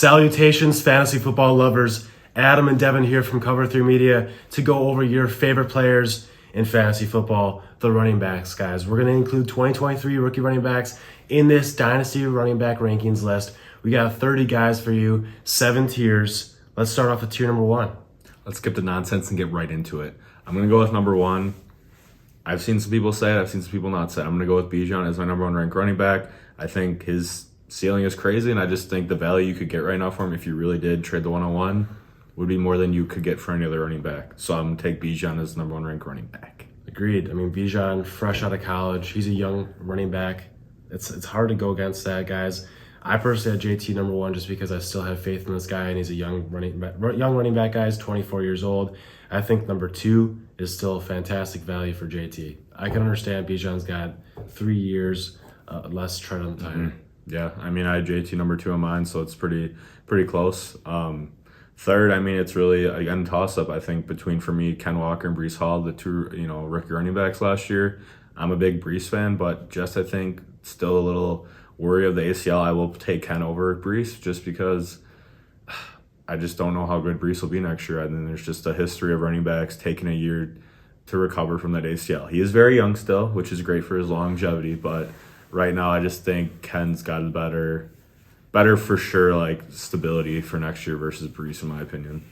Salutations, fantasy football lovers. Adam and Devin here from Cover 3 Media to go over your favorite players in fantasy football, the running backs, guys. We're going to include 2023 rookie running backs in this Dynasty running back rankings list. We got 30 guys for you, 7 tiers. Let's start off with tier number 1. Let's skip the nonsense and get right into it. I'm going to go with number 1. I've seen some people say it. I've seen some people not say it. I'm going to go with Bijan as my number 1 ranked running back. I think his ceiling is crazy, and I just think the value you could get right now for him if you really did trade the 101 would be more than you could get for any other running back. So I'm going to take Bijan as number 1 ranked running back. Agreed. I mean, Bijan, fresh out of college. He's a young running back. It's hard to go against that, guys. I personally had JT number 1 just because I still have faith in this guy, and he's a young running back, guys, 24 years old. I think number 2 is still fantastic value for JT. I can understand Bijan's got 3 years less tread on the tire. Mm-hmm. Yeah, I mean, I had JT number 2 on mine, so it's pretty close. Third, I mean, it's really, again, toss-up, I think, between, for me, Ken Walker and Breece Hall, the 2, rookie running backs last year. I'm a big Breece fan, but just, I think, still a little worry of the ACL. I will take Ken over Breece just because I just don't know how good Breece will be next year. And then there's just a history of running backs taking a year to recover from that ACL. He is very young still, which is great for his longevity, but right now I just think Ken's got a better for sure, like, stability for next year versus Breece, in my opinion.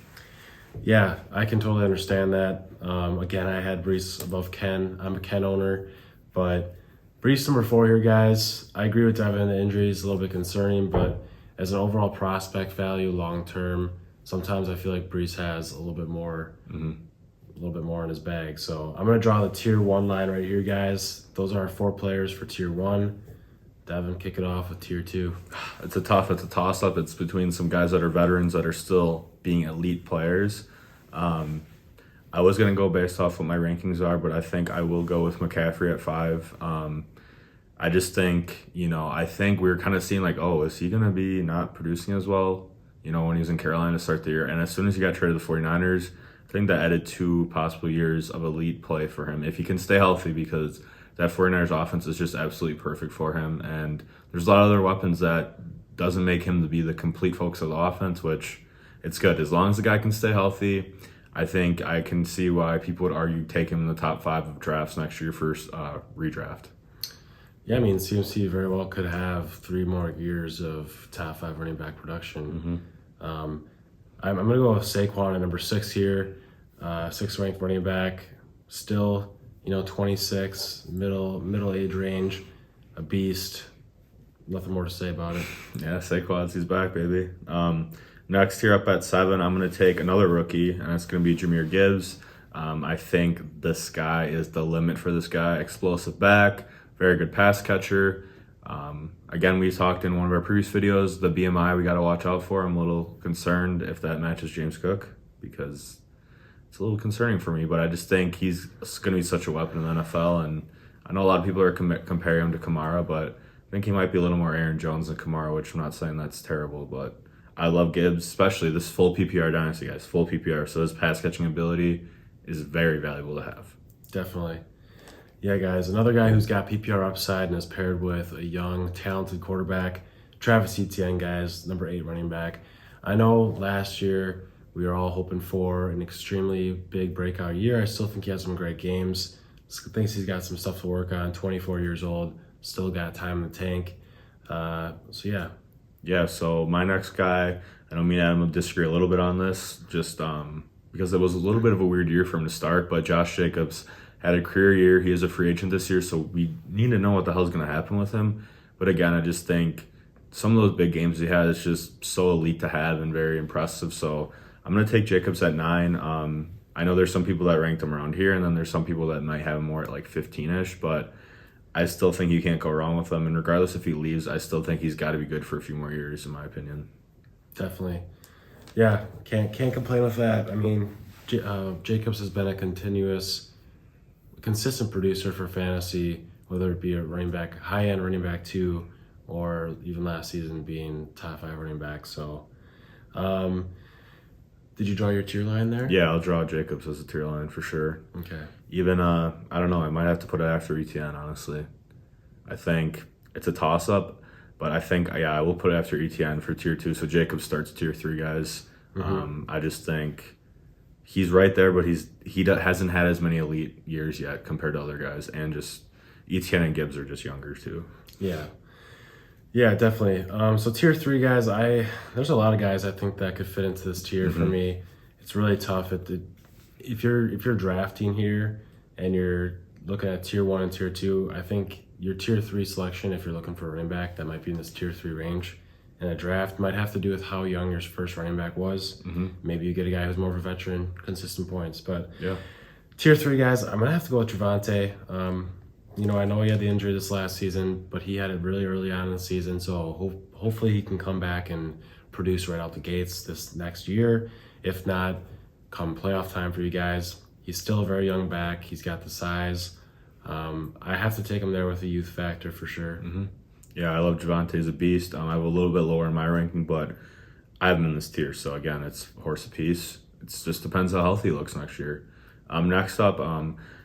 Yeah, I can totally understand that. Again, I had Breece above Ken. I'm a Ken owner, but Breece number 4 here, guys. I agree with Devin. The injury is a little bit concerning, but as an overall prospect value long term, sometimes I feel like Breece has a little bit more in his bag. So I'm gonna draw the tier 1 line right here, guys. Those are our 4 players for tier 1. Devin, kick it off with tier 2. It's a toss-up. It's between some guys that are veterans that are still being elite players. I was going to go based off what my rankings are, but I think I will go with McCaffrey at 5. I just think, I think we were kind of seeing like, oh, is he going to be not producing as well, when he was in Carolina to start the year? And as soon as he got traded to the 49ers, I think that added 2 possible years of elite play for him if he can stay healthy, because that 49ers offense is just absolutely perfect for him. And there's a lot of other weapons that doesn't make him to be the complete focus of the offense, which it's good. As long as the guy can stay healthy, I think I can see why people would argue take him in the top 5 of drafts next year for redraft. Yeah, I mean, CMC very well could have 3 more years of top 5 running back production. I'm going to go with Saquon at number 6 here. 6th ranked running back, still 26, middle age range, a beast. Nothing more to say about it. Yeah, Saquon, he's back, baby. Next here up at 7, I'm going to take another rookie, and it's going to be Jahmyr Gibbs. I think the sky is the limit for this guy. Explosive back, very good pass catcher. Again, we talked in one of our previous videos, the BMI we got to watch out for. I'm a little concerned if that matches James Cook, because it's a little concerning for me, but I just think he's going to be such a weapon in the NFL. And I know a lot of people are comparing him to Kamara, but I think he might be a little more Aaron Jones than Kamara, which I'm not saying that's terrible, but I love Gibbs, especially this full PPR dynasty, guys, full PPR. So his pass catching ability is very valuable to have. Definitely. Yeah, guys, another guy who's got PPR upside and is paired with a young, talented quarterback, Travis Etienne, guys, number 8 running back. I know last year we were all hoping for an extremely big breakout year. I still think he has some great games. Thinks he's got some stuff to work on. 24 years old, still got time in the tank. So yeah. Yeah, so my next guy, I know me and Adam will disagree a little bit on this, just because it was a little bit of a weird year for him to start, but Josh Jacobs had a career year. He is a free agent this year, so we need to know what the hell's going to happen with him. But again, I just think some of those big games he had is just so elite to have and very impressive. So I'm going to take Jacobs at 9. I know there's some people that ranked him around here, and then there's some people that might have him more at like 15-ish, but I still think you can't go wrong with him. And regardless if he leaves, I still think he's got to be good for a few more years, in my opinion. Definitely. Yeah, can't complain with that. I mean, Jacobs has been a consistent producer for fantasy, whether it be a running back, high-end running back 2, or even last season being top 5 running back. So, did you draw your tier line there? Yeah, I'll draw Jacobs as a tier line for sure. Okay. Even, I don't know, I might have to put it after Etienne, honestly. I think it's a toss-up, But I think, yeah, I will put it after ETN for tier 2. So Jacob starts tier 3, guys. I just think he's right there, but hasn't had as many elite years yet compared to other guys. And just ETN and Gibbs are just younger too. Yeah. Yeah, definitely. So tier 3 guys, there's a lot of guys I think that could fit into this tier for me. It's really tough. If you're drafting here and you're looking at tier 1 and tier 2, I think your tier 3 selection, if you're looking for a running back that might be in this tier 3 range in a draft, might have to do with how young your first running back was. Maybe you get a guy who's more of a veteran, consistent points. But yeah, tier 3 guys, I'm gonna have to go with Javonte. I know he had the injury this last season, but he had it really early on in the season, so hopefully he can come back and produce right out the gates this next year. If not, come playoff time for you guys. He's still a very young back. He's got the size. I have to take him there with the youth factor for sure. Yeah, I love Javonte. He's a beast. I have a little bit lower in my ranking, but I have him in this tier. So again, it's horse apiece. It just depends how healthy he looks next year. Next up,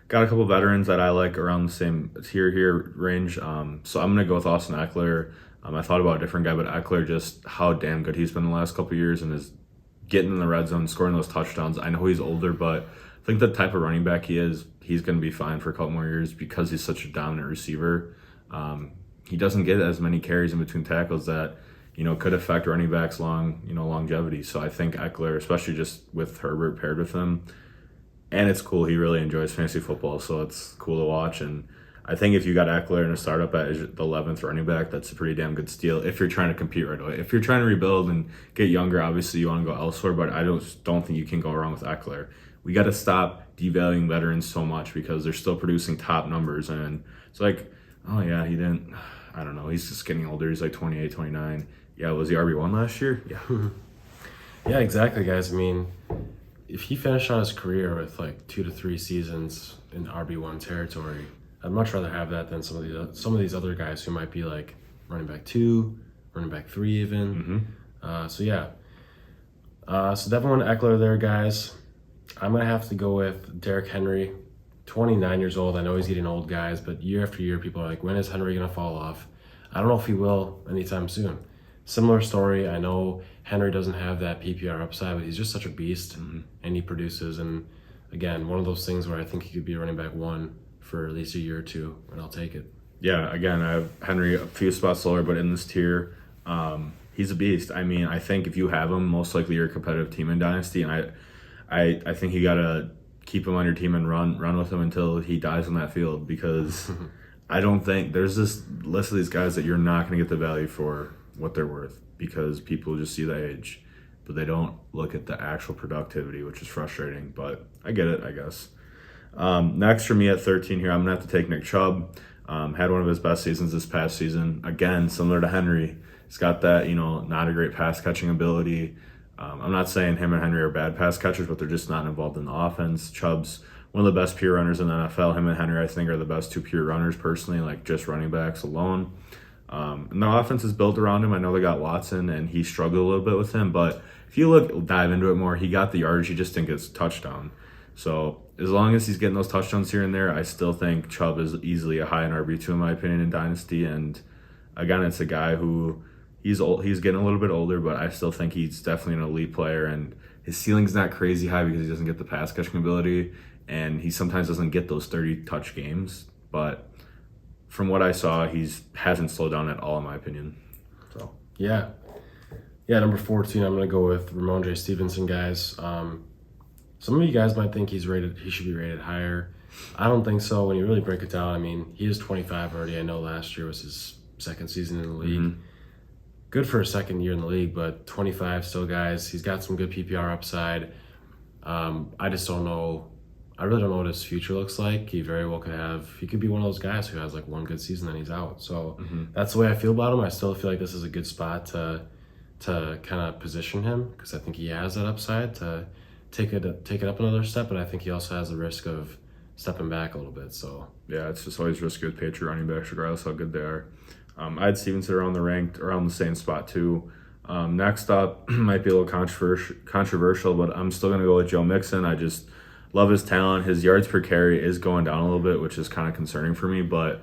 got a couple veterans that I like around the same tier here range. So I'm gonna go with Austin Eckler. I thought about a different guy, but Eckler, just how damn good he's been the last couple of years and is getting in the red zone, scoring those touchdowns. I know he's older, but I think the type of running back he is, he's going to be fine for a couple more years because he's such a dominant receiver. He doesn't get as many carries in between tackles that, could affect running backs' longevity. So I think Eckler, especially just with Herbert paired with him, and it's cool. He really enjoys fantasy football, so it's cool to watch. And I think if you got Eckler in a startup at the 11th running back, that's a pretty damn good steal if you're trying to compete right away. If you're trying to rebuild and get younger, obviously you want to go elsewhere, but I don't think you can go wrong with Eckler. We got to stop devaluing veterans so much because they're still producing top numbers. And it's like, oh yeah, he didn't, I don't know, he's just getting older. He's like 28, 29. Yeah, was he RB1 last year? Yeah. Yeah, exactly, guys. I mean, if he finished out his career with like 2 to 3 seasons in RB1 territory, I'd much rather have that than some of these other guys who might be like running back 2, running back 3 even. So yeah. So Devin went Eckler there, guys. I'm going to have to go with Derrick Henry, 29 years old. I know he's getting old, guys, but year after year, people are like, when is Henry going to fall off? I don't know if he will anytime soon. Similar story. I know Henry doesn't have that PPR upside, but he's just such a beast, and he produces. And again, one of those things where I think he could be a running back 1 for at least a year or 2, and I'll take it. Yeah, again, I have Henry a few spots lower, but in this tier, he's a beast. I mean, I think if you have him, most likely you're a competitive team in Dynasty, and I think you gotta keep him on your team and run with him until he dies on that field, because I don't think there's this list of these guys that you're not gonna get the value for what they're worth, because people just see the age, but they don't look at the actual productivity, which is frustrating, but I get it, I guess. Next for me at 13 here, I'm gonna have to take Nick Chubb. Had one of his best seasons this past season. Again, similar to Henry, he's got that, not a great pass catching ability. I'm not saying him and Henry are bad pass catchers, but they're just not involved in the offense. Chubb's one of the best pure runners in the NFL. Him and Henry, I think, are the best 2 pure runners personally, like just running backs alone. And the offense is built around him. I know they got Watson, and he struggled a little bit with him, but if you dive into it more, he got the yardage, he just didn't get his touchdown. So as long as he's getting those touchdowns here and there, I still think Chubb is easily a high in RB2 in my opinion in Dynasty. And again, it's a guy who he's getting a little bit older, but I still think he's definitely an elite player, and his ceiling's not crazy high because he doesn't get the pass catching ability, and he sometimes doesn't get those 30 touch games. But from what I saw, he hasn't slowed down at all in my opinion. So yeah, number 14, I'm gonna go with Ramondre Stevenson, guys. Some of you guys might think he should be rated higher. I don't think so. When you really break it down, I mean, he is 25 already. I know last year was his second season in the league. Good for a second year in the league, but 25 still, guys. He's got some good PPR upside. I just don't know. I really don't know what his future looks like. He very well he could be one of those guys who has like one good season and he's out. So that's the way I feel about him. I still feel like this is a good spot to kind of position him, because I think he has that upside to take it up another step, but I think he also has the risk of stepping back a little bit. So yeah, it's just always risky with Patriot running backs, regardless how good they are. I had Stevenson around the same spot too. Next up, might be a little controversial, but I'm still gonna go with Joe Mixon. I just love his talent. His yards per carry is going down a little bit, which is kind of concerning for me, but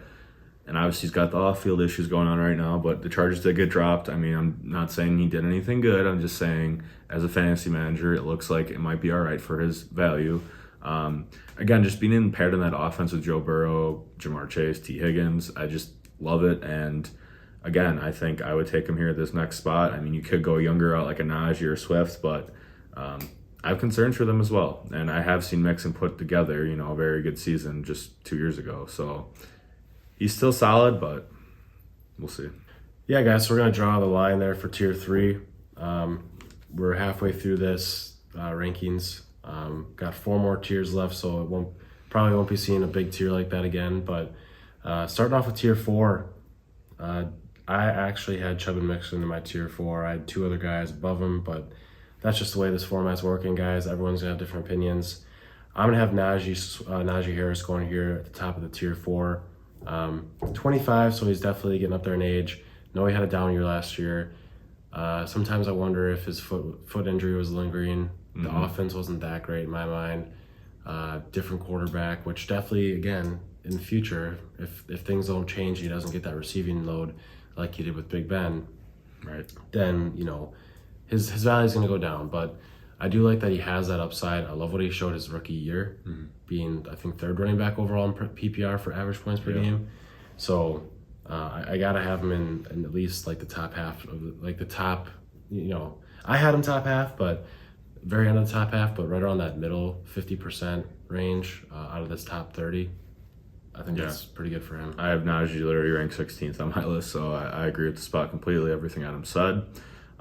And obviously, he's got the off-field issues going on right now, but the Chargers did get dropped. I mean, I'm not saying he did anything good. I'm just saying, as a fantasy manager, it looks like it might be all right for his value. Again, just being paired in that offense with Joe Burrow, Jamar Chase, T. Higgins, I just love it. And again, I think I would take him here at this next spot. I mean, you could go younger out like a Najee or Swift, but I have concerns for them as well. And I have seen Mixon put together, a very good season just 2 years ago. So he's still solid, but we'll see. Yeah, guys, so we're going to draw the line there for tier 3. We're halfway through this rankings. Got 4 more tiers left, so it probably won't be seeing a big tier like that again. But starting off with tier 4, I actually had Chubb and Mixon in my tier 4. I had 2 other guys above him, but that's just the way this format's working, guys. Everyone's going to have different opinions. I'm going to have Najee Harris going here at the top of the tier 4. 25, so he's definitely getting up there in age. Know he had a down year last year. Sometimes I wonder if his foot injury was lingering. The offense wasn't that great in my mind. Different quarterback, which definitely, again, in the future, if things don't change, he doesn't get that receiving load like he did with Big Ben, Right. then, his value is going to go down. But I do like that he has that upside. I love what he showed his rookie year, being, I think, 3rd running back overall in PPR for average points per game. So I got to have him in at least like the top half of the top, I had him top half, but very end of the top half, but right around that middle 50% range out of this top 30. I think that's pretty good for him. I have Najee literally ranked 16th on my list, so I agree with the spot completely, everything Adam said.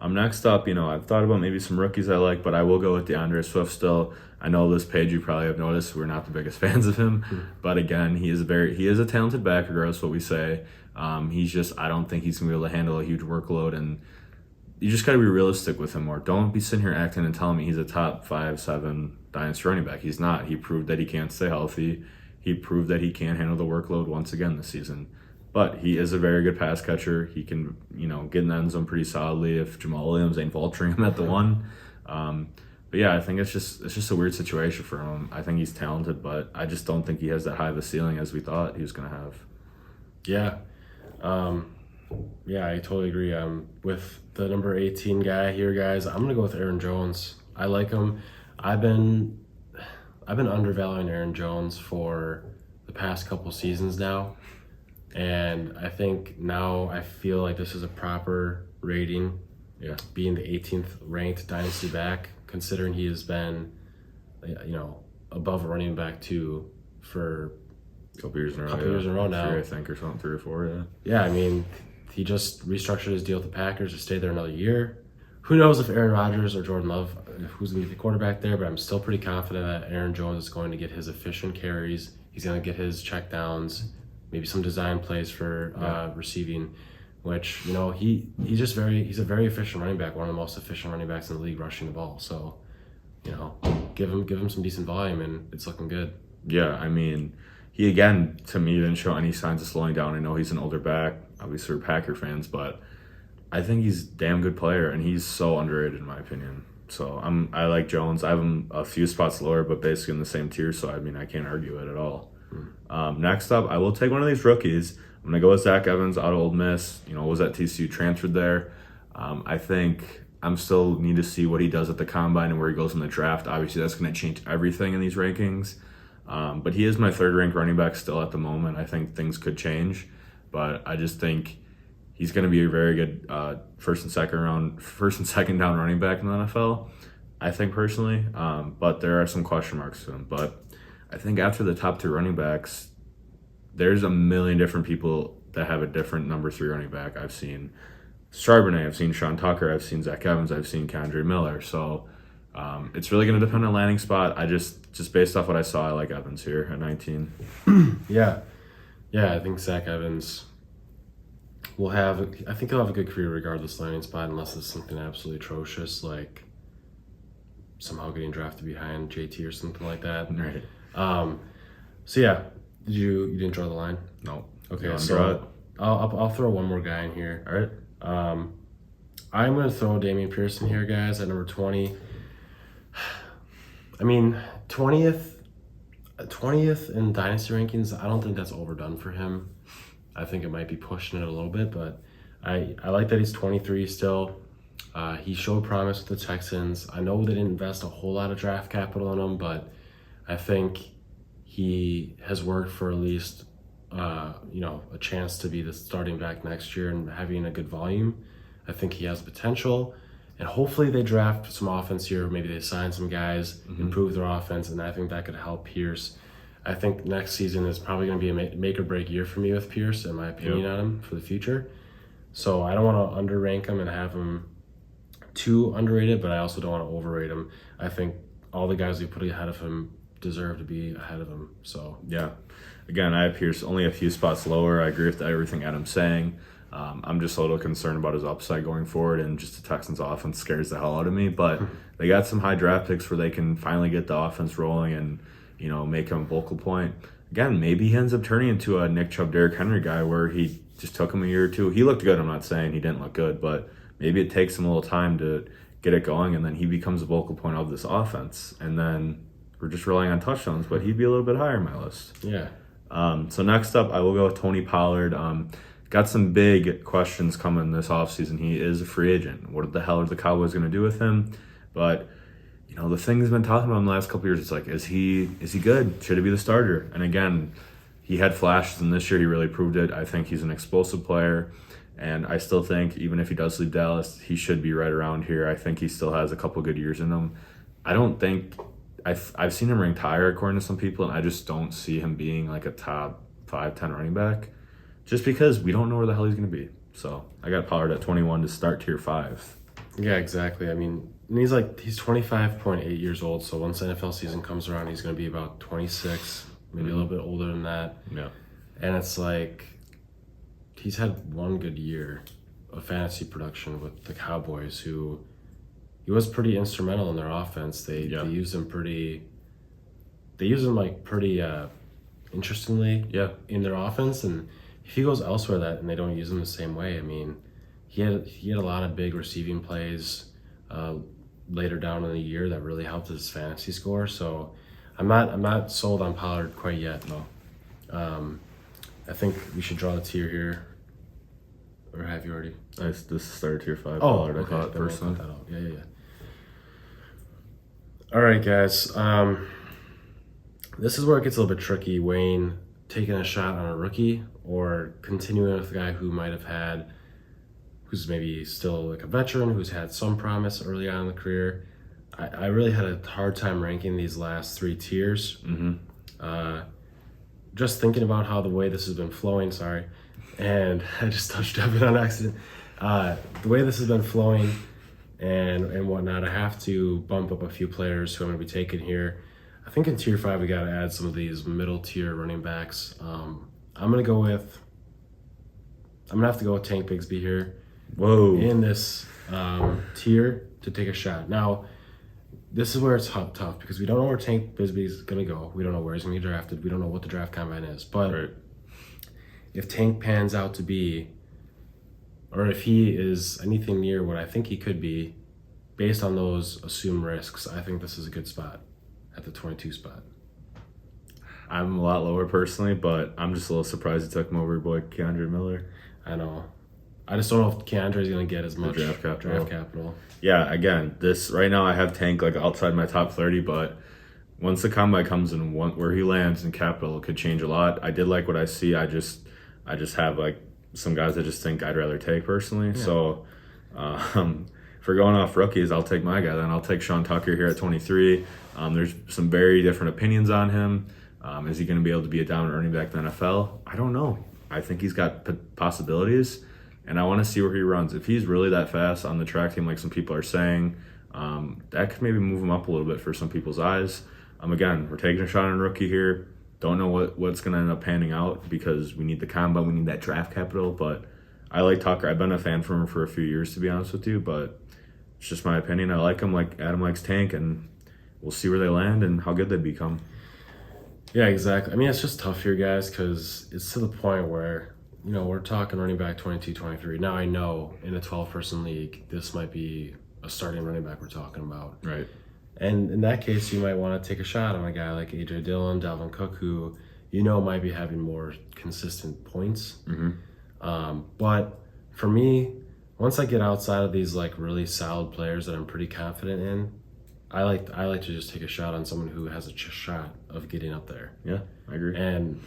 Next up, I've thought about maybe some rookies I like, but I will go with DeAndre Swift still. I know this page you probably have noticed we're not the biggest fans of him, but again, he is a talented back, regardless of what we say. He's just, I don't think he's going to be able to handle a huge workload, and you just got to be realistic with him more. Don't be sitting here acting and telling me he's a top 5, 7 dynasty running back. He's not. He proved that he can't stay healthy. He proved that he can handle the workload once again this season. But he is a very good pass catcher. He can, get in the end zone pretty solidly if Jamal Williams ain't vulturing him at the one. But yeah, I think it's just a weird situation for him. I think he's talented, but I just don't think he has that high of a ceiling as we thought he was going to have. Yeah. I totally agree. With the number 18 guy here, guys, I'm going to go with Aaron Jones. I like him. I've been undervaluing Aaron Jones for the past couple seasons now. And I think now I feel like this is a proper rating. Yeah. Being the 18th ranked dynasty back, considering he has been, above a running back 2 for a couple years in a row now. 3, I think, or something, 3 or 4, yeah. Yeah, I mean, he just restructured his deal with the Packers to stay there another year. Who knows if Aaron Rodgers or Jordan Love, who's going to be the quarterback there, but I'm still pretty confident that Aaron Jones is going to get his efficient carries. He's going to get his checkdowns, maybe some design plays for receiving, which, he's a very efficient running back, one of the most efficient running backs in the league rushing the ball. So, give him some decent volume, and it's looking good. Yeah, I mean, he, again, to me, didn't show any signs of slowing down. I know he's an older back, obviously we're Packer fans, but I think he's a damn good player, and he's so underrated in my opinion. So I like Jones. I have him a few spots lower, but basically in the same tier, so I can't argue it at all. Next up, I will take one of these rookies. I'm going to go with Zach Evans out of Ole Miss. Was at TCU, transferred there. I think I'm still need to see what he does at the combine and where he goes in the draft. Obviously, that's going to change everything in these rankings. But he is my 3rd ranked running back still at the moment. I think things could change, but I just think he's going to be a very good first and second down running back in the NFL, I think personally. But there are some question marks to him. But I think after the top 2 running backs, there's a million different people that have a different number 3 running back. I've seen Charbonnet, I've seen Sean Tucker, I've seen Zach Evans, I've seen Kendre Miller. So it's really going to depend on landing spot. I just based off what I saw, I like Evans here at 19. Yeah, I think Zach Evans he'll have a good career regardless landing spot, unless it's something absolutely atrocious, like somehow getting drafted behind JT or something like that. Right. So yeah, you didn't draw the line? No. Okay, so I'll throw one more guy in here. All right. I'm going to throw Damian Pearson here, guys, at number 20. I mean, 20th in Dynasty rankings, I don't think that's overdone for him. I think it might be pushing it a little bit, but I like that he's 23 still. He showed promise with the Texans. I know they didn't invest a whole lot of draft capital in him, but I think he has worked for at least a chance to be the starting back next year and having a good volume. I think he has potential, and hopefully they draft some offense here. Maybe they sign some guys, improve their offense, and I think that could help Pierce. I think next season is probably going to be a make or break year for me with Pierce, in my opinion, on him for the future. So I don't want to underrank him and have him too underrated, but I also don't want to overrate him. I think all the guys we put ahead of him deserve to be ahead of him. So yeah, again, I have Pierce only a few spots lower. I agree with everything Adam's saying. I'm just a little concerned about his upside going forward, and just the Texans offense scares the hell out of me. But they got some high draft picks where they can finally get the offense rolling and make him a vocal point. Again, maybe he ends up turning into a Nick Chubb, Derrick Henry guy where he just took him a year or two. He looked good. I'm not saying he didn't look good, but maybe it takes him a little time to get it going, and then he becomes a vocal point of this offense. And then we're just relying on touchdowns, but he'd be a little bit higher on my list. Yeah. So next up, I will go with Tony Pollard. Got some big questions coming this offseason. He is a free agent. What the hell are the Cowboys going to do with him? But the thing he's been talking about in the last couple of years, it's like, is he good? Should he be the starter? And again, he had flashes, and this year he really proved it. I think he's an explosive player, and I still think even if he does leave Dallas, he should be right around here. I think he still has a couple good years in him. I don't think I've seen him ranked higher according to some people, and I just don't see him being like a top 5-10 running back, just because we don't know where the hell he's going to be. So I got Pollard at 21 to start tier 5. Yeah, exactly. I mean, and he's 25.8 years old, so once the NFL season comes around, he's going to be about 26, maybe a little bit older than that. Yeah. And it's like he's had one good year of fantasy production with the Cowboys, who he was pretty instrumental in their offense. They used him pretty interestingly in their offense, and if he goes elsewhere and they don't use him the same way, I mean, he had a lot of big receiving plays later down in the year that really helped his fantasy score. So I'm not sold on Pollard quite yet. No. I think we should draw the tier here. Or have you already? This started tier 5. Oh, Pollard, okay. I thought personally. Yeah. All right, guys. This is where it gets a little bit tricky. Wayne taking a shot on a rookie or continuing with a guy who's maybe still like a veteran, who's had some promise early on in the career. I really had a hard time ranking these last 3 tiers. Just thinking about how the way this has been flowing, and I just touched Devin on accident. The way this has been flowing and whatnot, I have to bump up a few players who I'm going to be taking here. I think in tier 5 we got to add some of these middle tier running backs. I'm going to have to go with Tank Bigsby here. Whoa. In this tier to take a shot. Now, this is where it's tough because we don't know where Tank Bigsby is going to go. We don't know where he's going to be drafted. We don't know what the draft combine is. But if Tank pans out to be, or if he is anything near what I think he could be, based on those assumed risks, I think this is a good spot at the 22 spot. I'm a lot lower personally, but I'm just a little surprised he took him over your boy Keandre Miller. I know. I just don't know if Keandre is going to get as much draft capital. Yeah, again, this right now I have Tank outside my top 30, but once the combine comes in, where he lands in capital could change a lot. I did like what I see. I just have some guys I just think I'd rather take personally. Yeah. So for going off rookies, I'll take my guy. Then I'll take Sean Tucker here at 23. There's some very different opinions on him. Is he going to be able to be a dominant running back in the NFL? I don't know. I think he's got possibilities, and I want to see where he runs. If he's really that fast on the track team, like some people are saying, that could maybe move him up a little bit for some people's eyes. Again, we're taking a shot on rookie here. Don't know what's going to end up panning out because we need the combine, we need that draft capital. But I like Tucker. I've been a fan for him for a few years, to be honest with you. But it's just my opinion. I like him like Adam likes Tank, and we'll see where they land and how good they become. Yeah, exactly. I mean, it's just tough here, guys, because it's to the point where, we're talking running back 22, 23. Now I know in a 12-person league, this might be a starting running back we're talking about. Right. And in that case, you might want to take a shot on a guy like A.J. Dillon, Dalvin Cook, who, might be having more consistent points. Mm-hmm. But for me, once I get outside of these like really solid players that I'm pretty confident in, I like to just take a shot on someone who has a shot of getting up there. Yeah, I agree. And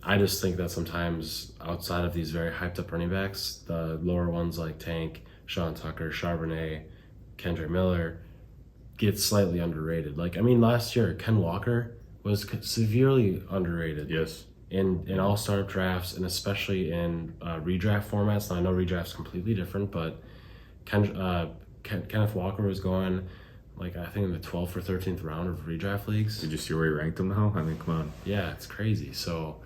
I just think that sometimes outside of these very hyped up running backs, the lower ones like Tank, Sean Tucker, Charbonnet, Kendra Miller get slightly underrated. Like, I mean, last year, Ken Walker was severely underrated. Yes. In all-star drafts, and especially in redraft formats. Now, I know redraft's completely different, but Kenneth Walker was going, like, I think in the 12th or 13th round of redraft leagues. Did you see where he ranked him now? I mean, come on. Yeah, it's crazy. So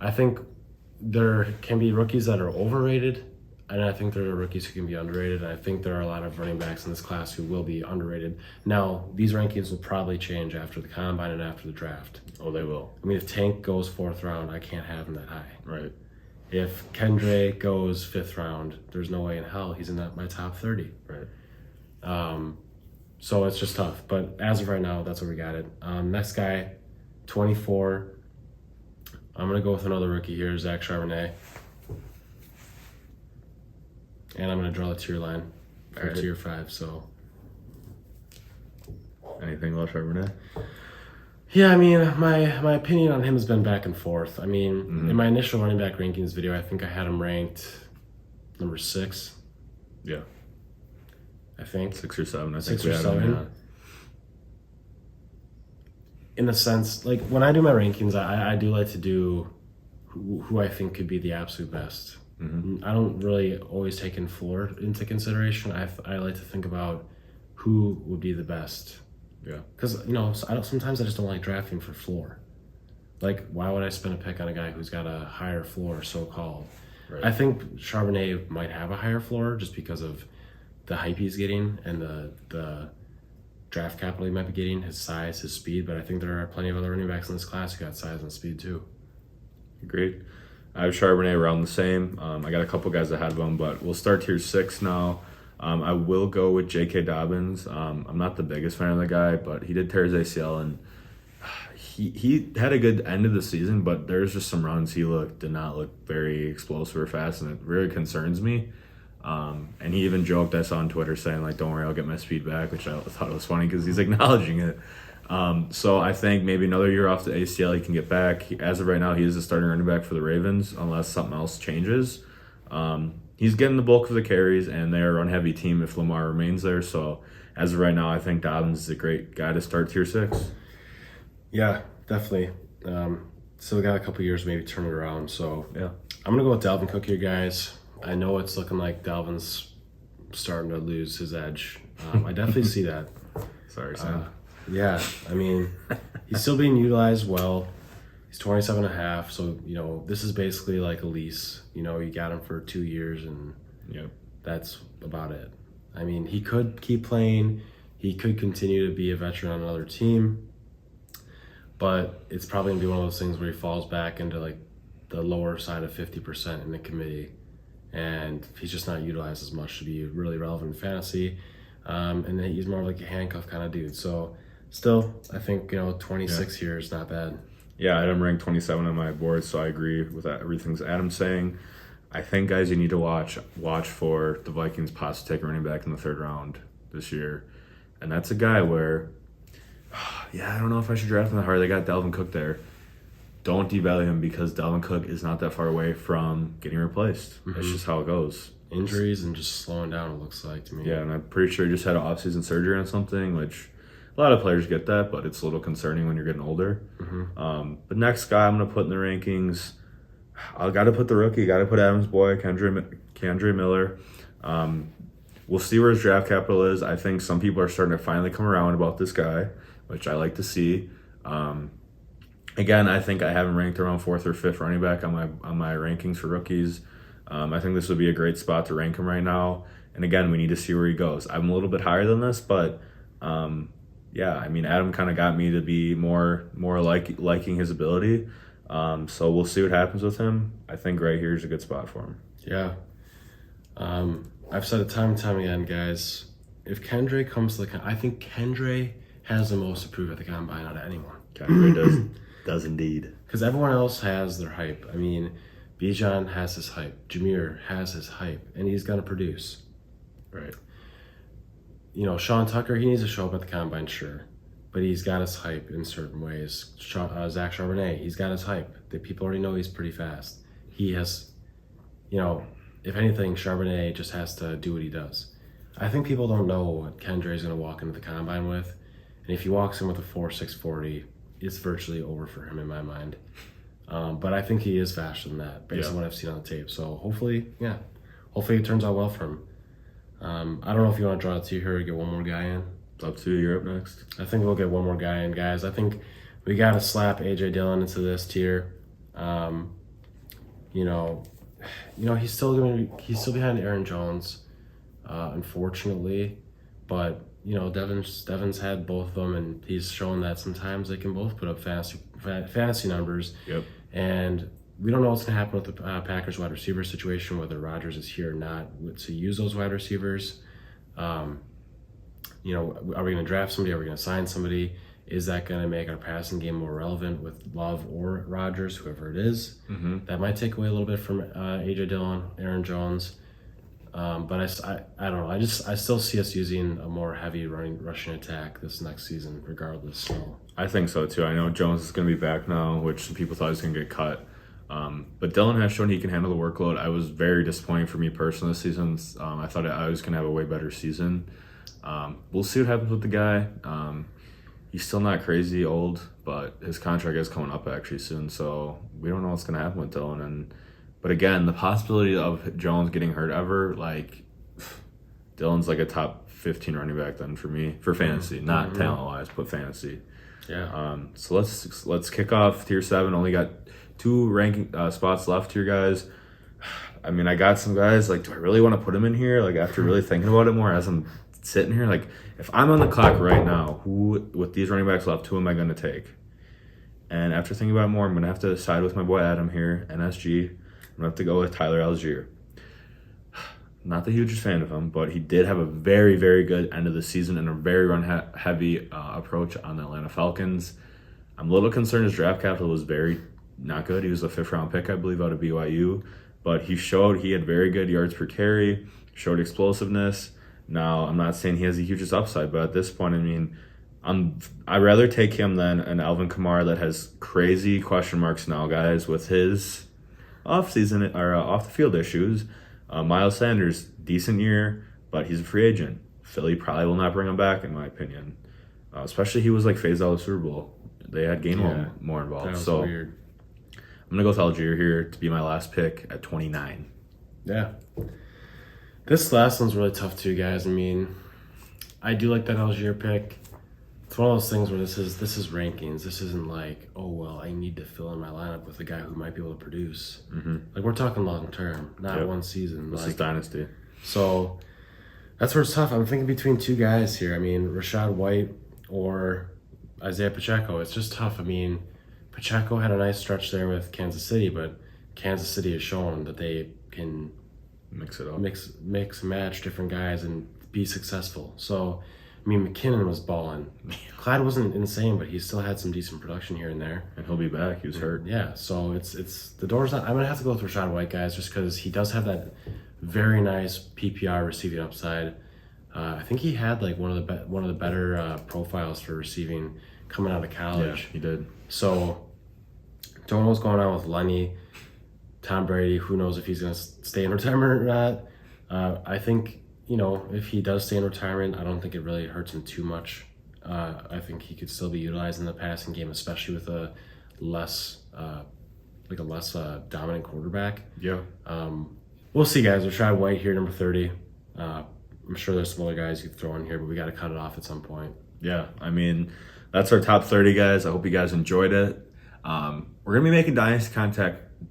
I think there can be rookies that are overrated, and I think there are rookies who can be underrated. And I think there are a lot of running backs in this class who will be underrated. Now, these rankings will probably change after the combine and after the draft. Oh, they will. I mean, if Tank goes 4th round, I can't have him that high. Right. If Kendra goes 5th round, there's no way in hell he's in my top 30. Right. So it's just tough. But as of right now, that's where we got it. Next guy, 24. I'm going to go with another rookie here, Zach Charbonnet. And I'm going to draw the tier line for Right. tier 5. So, Anything about Charbonnet? yeah, I mean, my opinion on him has been back and forth. I mean, in my initial running back rankings video, I think I had him ranked number 6. Yeah. I think 6 or 7. I think 6 we or had 7. him. In the sense, like, when I do my rankings, I do like to do who I think could be the absolute best. Mm-hmm. I don't really always take in floor into consideration. I like to think about who would be the best. Yeah. Because, sometimes I just don't like drafting for floor. Like, why would I spend a pick on a guy who's got a higher floor, so-called? Right. I think Charbonnet might have a higher floor just because of the hype he's getting and the draft capital he might be getting, his size, his speed. But I think there are plenty of other running backs in this class who got size and speed too. Agreed. I have Charbonnet around the same. I got a couple guys ahead of him, but we'll start tier 6 now. I will go with J.K. Dobbins. I'm not the biggest fan of the guy, but he did tear his ACL, and he had a good end of the season, but there's just some runs he did not look very explosive or fast, and it really concerns me. And he even joked, I saw on Twitter, saying, like, don't worry, I'll get my speed back, which I thought was funny because he's acknowledging it. So I think maybe another year off the ACL he can get back. As of right now, he is the starting running back for the Ravens, unless something else changes. He's getting the bulk of the carries, and they're a run-heavy team if Lamar remains there. So as of right now, I think Dobbins is a great guy to start tier 6. Yeah, definitely. Still got a couple years maybe turn it around. So Yeah. I'm going to go with Dalvin Cook here, guys. I know it's looking like Dalvin's starting to lose his edge. I definitely see that. Sorry, Sam. Yeah, I mean, he's still being utilized well. He's 27 and a half, so, this is basically like a lease. You got him for 2 years, and Yep. that's about it. I mean, he could keep playing. He could continue to be a veteran on another team. But it's probably going to be one of those things where he falls back into, like, the lower side of 50% in the committee. And he's just not utilized as much to be really relevant in fantasy. And then he's more like a handcuff kind of dude. So still, I think, 26 here is not bad. Yeah, I had him ranked 27 on my board, so I agree with that, everything Adam's saying. I think, guys, you need to watch for the Vikings possibly take a running back in the 3rd round this year. And that's a guy where, I don't know if I should draft him that hard. They got Dalvin Cook there. Don't devalue him because Dalvin Cook is not that far away from getting replaced. Mm-hmm. That's just how it goes. Injuries and just slowing down, it looks like to me. Yeah, and I'm pretty sure he just had an off-season surgery on something, which a lot of players get that, but it's a little concerning when you're getting older. Mm-hmm. The next guy I'm going to put in the rankings, I got to put the rookie, got to put Adam's boy, Kendra Miller. We'll see where his draft capital is. I think some people are starting to finally come around about this guy, which I like to see. Again, I think I have him ranked around 4th or 5th running back on my rankings for rookies. I think this would be a great spot to rank him right now. And again, we need to see where he goes. I'm a little bit higher than this, but Adam kind of got me to be more liking his ability. So we'll see what happens with him. I think right here is a good spot for him. Yeah. I've said it time and time again, guys. If Kendra comes to I think Kendra has the most to prove at the combine out of anyone. Kendra does. Does indeed. Because everyone else has their hype. I mean, Bijan has his hype. Jameer has his hype, and he's going to produce. Right. You know, Sean Tucker, he needs to show up at the combine, sure. But he's got his hype in certain ways. Zach Charbonnet, he's got his hype. The people already know he's pretty fast. He has, you know, if anything, Charbonnet just has to do what he does. I think people don't know what Kendra is going to walk into the combine with. And if he walks in with a 4.6 40, it's virtually over for him in my mind. But I think he is faster than that based on what I've seen on the tape. So hopefully it turns out well for him. I don't know if you want to draw it to here or get one more guy in. It's up to you. You're up next. I think we'll get one more guy in, guys. I think we got to slap A.J. Dillon into this tier. You know, he's still behind Aaron Jones, unfortunately. But you know, Devin's had both of them, and he's shown that sometimes they can both put up fantasy numbers. Yep. And we don't know what's going to happen with the Packers wide receiver situation, whether Rodgers is here or not to use those wide receivers. You know, are we going to draft somebody? Are we going to sign somebody? Is that going to make our passing game more relevant with Love or Rodgers, whoever it is? Mm-hmm. That might take away a little bit from A.J. Dillon, Aaron Jones. But I don't know. I still see us using a more heavy rushing attack this next season, regardless. So I think so too. I know Jones is going to be back now, which some people thought he was going to get cut. But Dillon has shown he can handle the workload. I was very disappointing for me personally this season. I thought I was going to have a way better season. We'll see what happens with the guy. He's still not crazy old, but his contract is coming up actually soon, so we don't know what's going to happen with Dillon. But again, the possibility of Jones getting hurt ever, like, Dillon's like a top 15 running back then for me, for fantasy, not talent-wise, but fantasy. yeah. So let's kick off tier 7. Only got 2 ranking spots left here, guys. I mean, I got some guys, like, do I really want to put them in here? Like, after really thinking about it more as I'm sitting here, like, if I'm on the clock right now, who, with these running backs left, who am I going to take? And after thinking about it more, I'm going to have to side with my boy Adam here, NSG. I'm going to have to go with Tyler Algier. Not the hugest fan of him, but he did have a very, very good end of the season and a very run-heavy approach on the Atlanta Falcons. I'm a little concerned his draft capital was very not good. He was a 5th-round pick, I believe, out of BYU. But he showed he had very good yards per carry, showed explosiveness. Now, I'm not saying he has the hugest upside, but at this point, I mean, I'd rather take him than an Alvin Kamara that has crazy question marks now, guys, with his off-season or off-the-field issues. Miles Sanders, decent year, but he's a free agent. Philly probably will not bring him back, in my opinion. Especially he was like phased out of the Super Bowl. They had Gainwell more involved. That was so weird. I'm going to go with Algier here to be my last pick at 29. Yeah. This last one's really tough too, guys. I mean, I do like that Algier pick. It's one of those things where this is rankings. This isn't like, oh, well, I need to fill in my lineup with a guy who might be able to produce. Mm-hmm. Like, we're talking long term, not one season. This is Dynasty. So that's where it's tough. I'm thinking between 2 guys here. I mean, Rachaad White or Isaiah Pacheco. It's just tough. I mean, Pacheco had a nice stretch there with Kansas City, but Kansas City has shown that they can Mix it up. Mix and match different guys and be successful. So, I mean, McKinnon was balling. Clyde wasn't insane, but he still had some decent production here and there. And he'll be back. He was hurt. Yeah, so it's the door's not. I'm gonna have to go with Rachaad White, guys, just because he does have that very nice PPR receiving upside. I think he had like one of the better profiles for receiving coming out of college. Yeah, he did. So, don't know what's going on with Lenny. Tom Brady, who knows if he's going to stay in retirement or not. I think, you know, if he does stay in retirement, I don't think it really hurts him too much. I think he could still be utilized in the passing game, especially with a less dominant quarterback. Yeah. We'll see, guys. Rachaad White here, number 30. I'm sure there's some other guys you could throw in here, but we got to cut it off at some point. Yeah, I mean, that's our top 30, guys. I hope you guys enjoyed it. We're going to be making Dynasty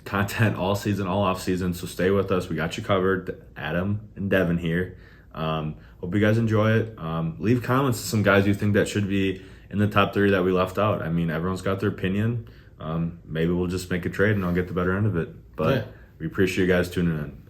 content all season, all off season, so stay with us. We got you covered. Adam and Devin here. Hope you guys enjoy it. Leave comments to some guys you think that should be in the top 30 that we left out. I mean, everyone's got their opinion. Maybe we'll just make a trade and I'll get the better end of it. But we appreciate you guys tuning in.